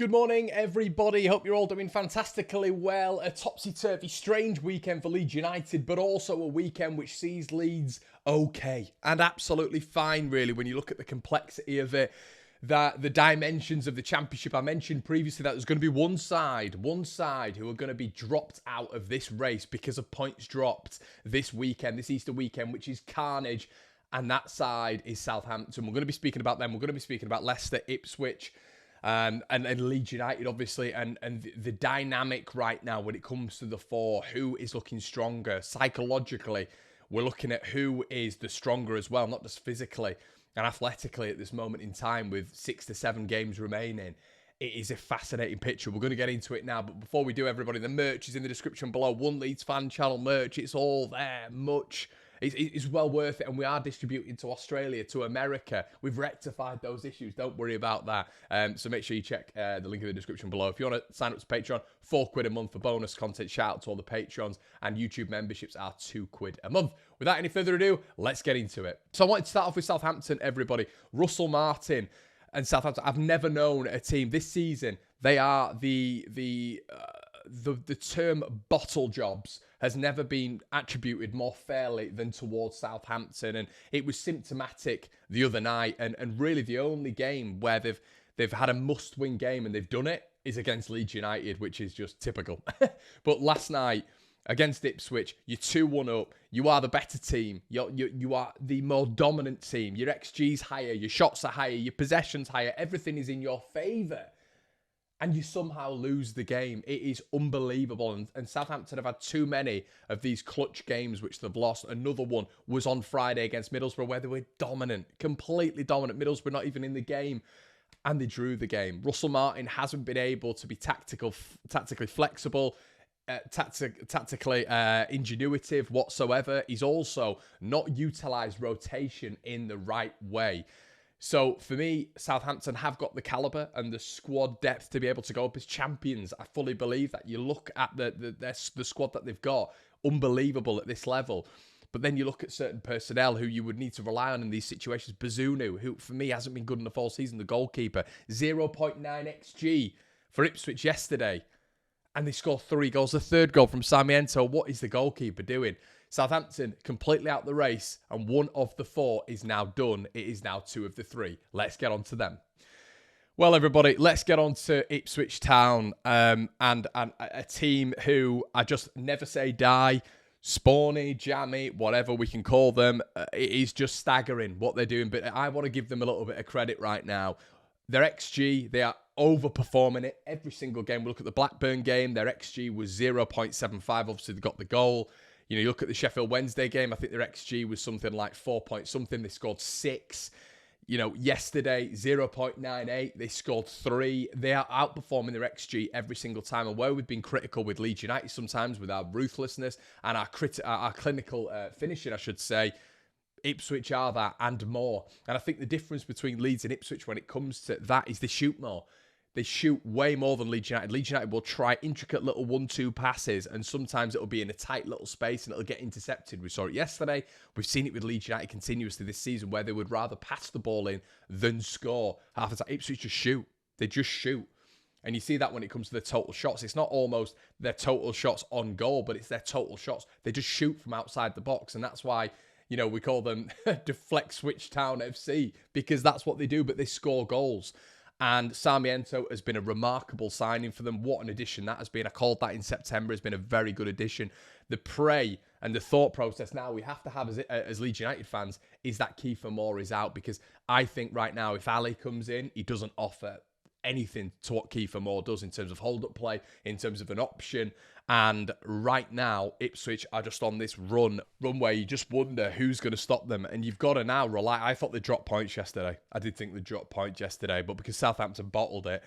Good morning, everybody. Hope you're all doing fantastically well. A topsy-turvy, strange weekend for Leeds United, but also a weekend which sees Leeds okay and absolutely fine, really, when you look at the complexity of it. That the dimensions of the championship. I mentioned previously that there's going to be one side who are going to be dropped out of this race because of points dropped this weekend, this Easter weekend, which is carnage. And that side is Southampton. We're going to be speaking about them. We're going to be speaking about Leicester, Ipswich, and Leeds United, obviously, and the dynamic right now when it comes to the four, who is looking stronger psychologically. We're looking at who is the stronger as well, not just physically and athletically at this moment in time with 6 to 7 games remaining. It is a fascinating picture. We're going to get into it now, but before we do, everybody, the merch is in the description below. One Leeds Fan Channel merch, it's all there, much. It's well worth it, and we are distributing to Australia, to America. We've rectified those issues. Don't worry about that. So make sure you check the link in the description below. If you want to sign up to Patreon, £4 a month for bonus content. Shout out to all the Patrons, and YouTube memberships are £2 a month. Without any further ado, let's get into it. So I wanted to start off with Southampton, everybody. Russell Martin and Southampton. I've never known a team this season. They are the term bottle jobs has never been attributed more fairly than towards Southampton, and it was symptomatic the other night, and really the only game where they've had a must-win game and they've done it is against Leeds United, which is just typical. But last night against Ipswich, you're 2-1 up, you are the better team, you are the more dominant team, your XG's higher, your shots are higher, your possession's higher, everything is in your favour. And you somehow lose the game. It is unbelievable. And Southampton have had too many of these clutch games which they've lost. Another one was on Friday against Middlesbrough where they were dominant, completely dominant. Middlesbrough not even in the game. And they drew the game. Russell Martin hasn't been able to be tactically flexible, tactically ingenuitive whatsoever. He's also not utilised rotation in the right way. So, for me, Southampton have got the calibre and the squad depth to be able to go up as champions. I fully believe that. You look at the squad that they've got, unbelievable at this level. But then you look at certain personnel who you would need to rely on in these situations. Bazunu, who for me hasn't been good enough all season, the goalkeeper. 0.9 XG for Ipswich yesterday. And they scored 3 goals. The third goal from Sarmiento. What is the goalkeeper doing? Southampton completely out the race, and 1 of the 4 is now done. It is now 2 of the 3. Let's get on to them. Well, everybody, let's get on to Ipswich Town and a team who I just never say die, spawny, jammy, whatever we can call them. It is just staggering what they're doing, but I want to give them a little bit of credit right now. Their XG, they are overperforming it every single game. We look at the Blackburn game, their XG was 0.75. Obviously, they got the goal. You know, you look at the Sheffield Wednesday game, I think their XG was something like 4 point something. They scored 6. You know, yesterday, 0.98. They scored 3. They are outperforming their XG every single time. And where we've been critical with Leeds United sometimes with our ruthlessness and our clinical finishing, I should say, Ipswich are that and more. And I think the difference between Leeds and Ipswich when it comes to that is they shoot more. They shoot way more than Leeds United. Leeds United will try intricate little 1-2 passes, and sometimes it'll be in a tight little space and it'll get intercepted. We saw it yesterday. We've seen it with Leeds United continuously this season where they would rather pass the ball in than score half the time. Ipswich just shoot. They just shoot. And you see that when it comes to their total shots. It's not almost their total shots on goal, but it's their total shots. They just shoot from outside the box, and that's why, you know, we call them Deflect Switch Town FC, because that's what they do, but they score goals. And Sarmiento has been a remarkable signing for them. What an addition that has been. I called that in September. Has been a very good addition. The pray and the thought process now we have to have as Leeds United fans is that Kiefer Moore is out, because I think right now if Ali comes in, he doesn't offer anything to what Kiefer Moore does in terms of hold-up play, in terms of an option. And right now, Ipswich are just on this run where you just wonder who's going to stop them. And you've got to now rely. I thought they dropped points yesterday. I did think they dropped points yesterday. But because Southampton bottled it,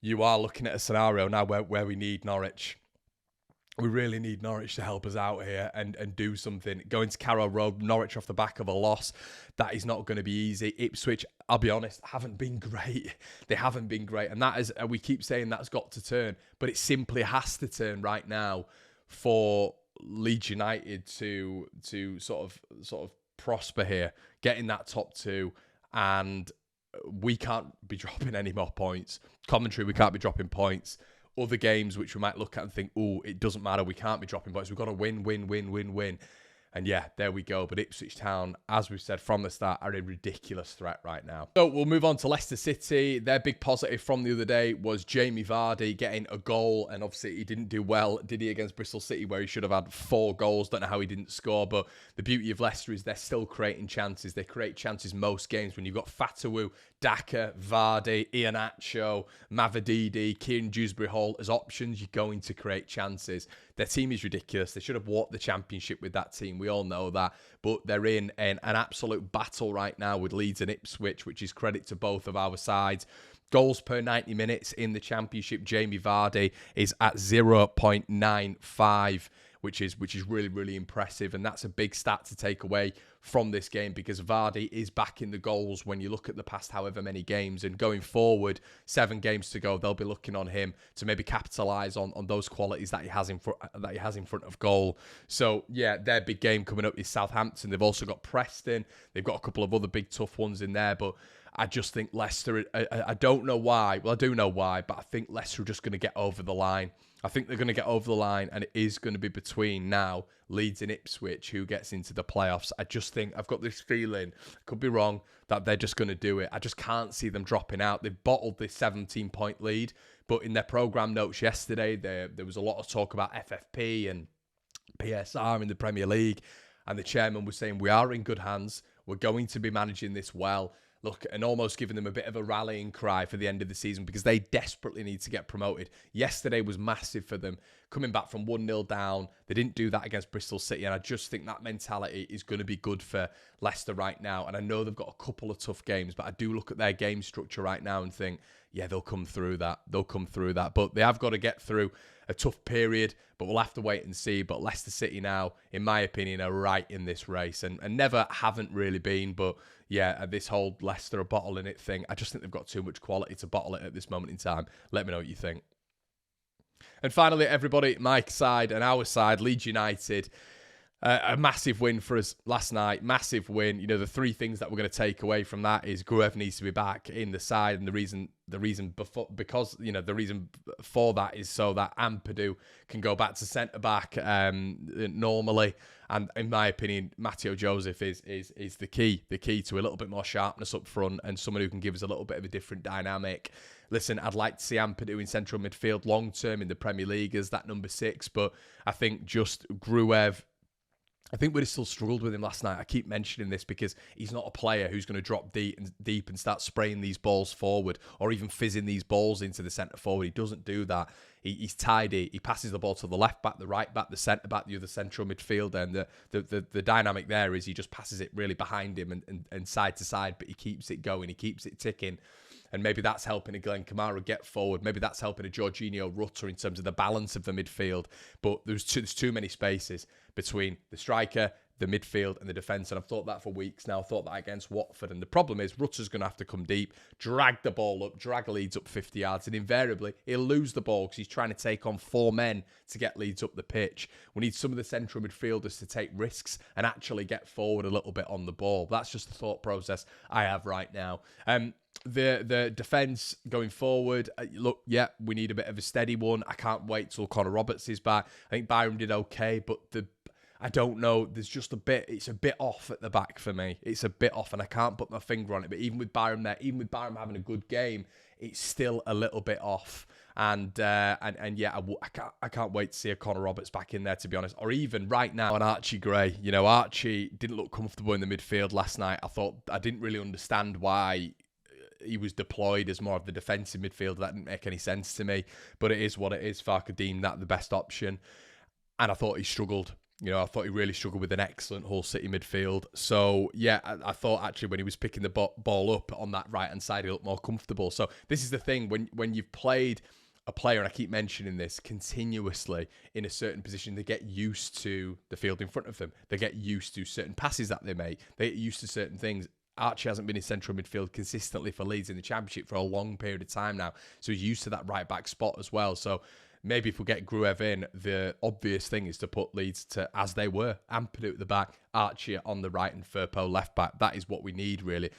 you are looking at a scenario now where we need Norwich. We really need Norwich to help us out here and do something. Going to Carrow Road, Norwich off the back of a loss, that is not going to be easy. Ipswich, I'll be honest, haven't been great. They haven't been great. And that is, we keep saying that's got to turn, but it simply has to turn right now for Leeds United to sort of prosper here, get in that top 2 and we can't be dropping any more points. Commentary, we can't be dropping points. Other games which we might look at and think, oh, it doesn't matter, we can't be dropping points. We've got to win, win, win, win, win. And yeah, there we go. But Ipswich Town, as we've said from the start, are a ridiculous threat right now. So we'll move on to Leicester City. Their big positive from the other day was Jamie Vardy getting a goal. And obviously he didn't do well, did he, against Bristol City, where he should have had 4 goals. Don't know how he didn't score. But the beauty of Leicester is they're still creating chances. They create chances most games. When you've got Fatawu, Daka, Vardy, Iheanacho, Mavididi, Kieran Dewsbury-Hall as options, you're going to create chances. Their team is ridiculous. They should have walked the championship with that team. We all know that. But they're in an absolute battle right now with Leeds and Ipswich, which is credit to both of our sides. Goals per 90 minutes in the championship, Jamie Vardy is at 0.95, which is really, really impressive. And that's a big stat to take away from this game, because Vardy is back in the goals when you look at the past however many games. And going forward, 7 games to go, they'll be looking on him to maybe capitalise on those qualities that he has in front of goal. So yeah, their big game coming up is Southampton. They've also got Preston. They've got a couple of other big tough ones in there, but I just think Leicester, I don't know why. Well, I do know why, but I think Leicester are just going to get over the line. I think they're going to get over the line, and it is going to be between now Leeds and Ipswich who gets into the playoffs. I just think, I've got this feeling, could be wrong, that they're just going to do it. I just can't see them dropping out. They've bottled this 17-point lead, but in their programme notes yesterday, there was a lot of talk about FFP and PSR in the Premier League, and the chairman was saying, we are in good hands. We're going to be managing this well. Look, and almost giving them a bit of a rallying cry for the end of the season, because they desperately need to get promoted. Yesterday was massive for them, coming back from 1-0 down. They didn't do that against Bristol City, and I just think that mentality is going to be good for Leicester right now. And I know they've got a couple of tough games, but I do look at their game structure right now and think, yeah, they'll come through that. They'll come through that. But they have got to get through a tough period, but we'll have to wait and see. But Leicester City now, in my opinion, are right in this race, and never haven't really been. But yeah, this whole Leicester are bottling it thing, I just think they've got too much quality to bottle it at this moment in time. Let me know what you think. And finally, everybody, my side and our side, Leeds United. A massive win for us last night. Massive win. You know, the 3 things that we're going to take away from that is Gruev needs to be back in the side, and the reason for that is so that Ampadu can go back to centre back normally. And in my opinion, Matteo Joseph is the key to a little bit more sharpness up front, and someone who can give us a little bit of a different dynamic. Listen, I'd like to see Ampadu in central midfield long term in the Premier League as that number 6, but I think just Gruev, I think we'd have still struggled with him last night. I keep mentioning this because he's not a player who's going to drop deep and start spraying these balls forward, or even fizzing these balls into the centre forward. He doesn't do that. He's tidy. He passes the ball to the left back, the right back, the centre back, the other central midfielder. And the dynamic there is he just passes it really behind him and side to side, but he keeps it going. He keeps it ticking. And maybe that's helping a Glenn Kamara get forward. Maybe that's helping a Jorginho Rutter in terms of the balance of the midfield. But there's too many spaces between the striker, the midfield and the defence. And I've thought that for weeks now. I thought that against Watford. And the problem is Rutter's going to have to come deep, drag the ball up, drag Leeds up 50 yards. And invariably, he'll lose the ball because he's trying to take on 4 men to get Leeds up the pitch. We need some of the central midfielders to take risks and actually get forward a little bit on the ball. That's just the thought process I have right now. The defence going forward, look, yeah, we need a bit of a steady one. I can't wait till Connor Roberts is back. I think Byram did okay, but I don't know. There's just it's a bit off at the back for me. It's a bit off, and I can't put my finger on it. But even with Byram there, even with Byram having a good game, it's still a little bit off. And yeah, I can't wait to see a Connor Roberts back in there, to be honest. Or even right now, an Archie Gray. You know, Archie didn't look comfortable in the midfield last night. I didn't really understand why he was deployed as more of the defensive midfielder. That didn't make any sense to me. But it is what it is. Farke deemed that the best option. And I thought he struggled. You know, I thought he really struggled with an excellent Hull City midfield. So, yeah, I thought actually when he was picking the ball up on that right-hand side, he looked more comfortable. So, this is the thing. When you've played a player, and I keep mentioning this, continuously in a certain position, they get used to the field in front of them. They get used to certain passes that they make. They get used to certain things. Archie hasn't been in central midfield consistently for Leeds in the Championship for a long period of time now. So he's used to that right-back spot as well. So maybe if we get Gruev in, the obvious thing is to put Leeds to, as they were, Ampadu at the back, Archie on the right and Firpo left back. That is what we need, really.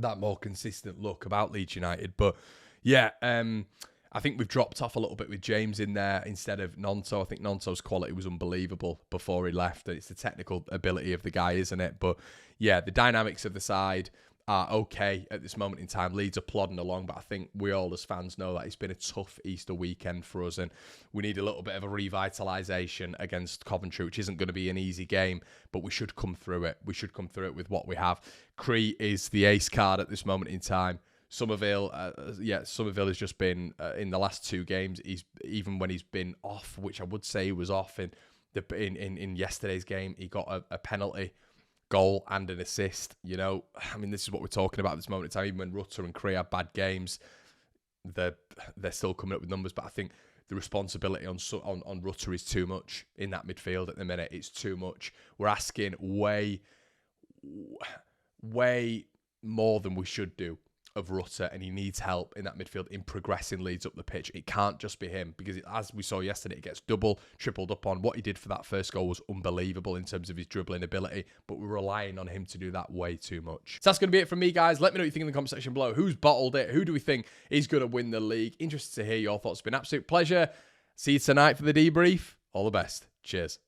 that more consistent look about Leeds United. But yeah, I think we've dropped off a little bit with James in there instead of Nonto. I think Nonto's quality was unbelievable before he left. It's the technical ability of the guy, isn't it? But yeah, the dynamics of the side are okay at this moment in time. Leeds are plodding along, but I think we all as fans know that it's been a tough Easter weekend for us, and we need a little bit of a revitalisation against Coventry, which isn't going to be an easy game, but we should come through it. We should come through it with what we have. Cree is the ace card at this moment in time. Somerville has just been in the last 2 games. Even when he's been off, which I would say he was off in yesterday's game, he got a penalty, goal and an assist. You know, I mean, this is what we're talking about at this moment in time. Even when Rutter and Cree have bad games, they're still coming up with numbers. But I think the responsibility on Rutter is too much in that midfield at the minute. It's too much. We're asking way more than we should do of Rutter, and he needs help in that midfield in progressing Leeds up the pitch. It can't just be him, because as we saw yesterday, it gets double, tripled up on. What he did for that first goal was unbelievable in terms of his dribbling ability, but we're relying on him to do that way too much. So that's going to be it from me, guys. Let me know what you think in the comment section below. Who's bottled it? Who do we think is going to win the league? Interested to hear your thoughts. It's been an absolute pleasure. See you tonight for the debrief. All the best. Cheers.